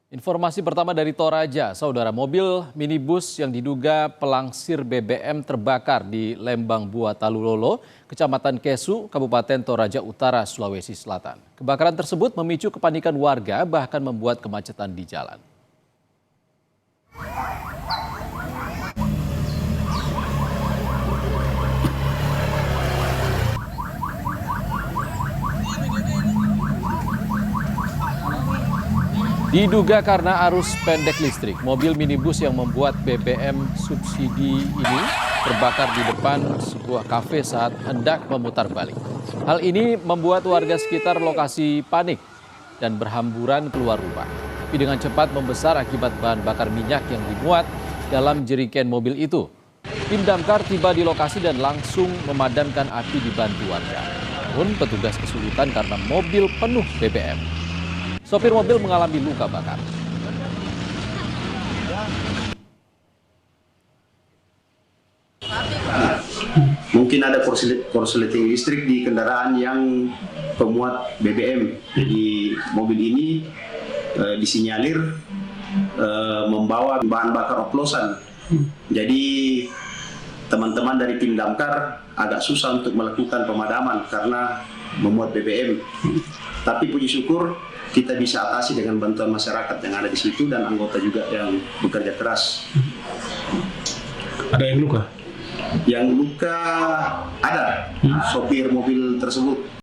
Informasi pertama dari Toraja, saudara, mobil minibus yang diduga pelangsir BBM terbakar di Lembang Buatalulolo, Kecamatan Kesu, Kabupaten Toraja Utara, Sulawesi Selatan. Kebakaran tersebut memicu kepanikan warga bahkan membuat kemacetan di jalan. Diduga karena arus pendek listrik, mobil minibus yang membuat BBM subsidi ini terbakar di depan sebuah kafe saat hendak memutar balik. Hal ini membuat warga sekitar lokasi panik dan berhamburan keluar rumah. Api dengan cepat membesar akibat bahan bakar minyak yang dimuat dalam jerigen mobil itu. Tim damkar tiba di lokasi dan langsung memadamkan api dibantu warga. Namun petugas kesulitan karena mobil penuh BBM. Sopir mobil mengalami luka bakar. Mungkin ada korsleting listrik di kendaraan yang pemuat BBM. Jadi mobil ini disinyalir membawa bahan bakar oplosan. Jadi teman-teman dari tim damkar agak susah untuk melakukan pemadaman karena memuat BBM. Tapi puji syukur kita bisa atasi dengan bantuan masyarakat yang ada di situ dan anggota juga yang bekerja keras. Ada yang luka? Yang luka ada, sopir mobil tersebut.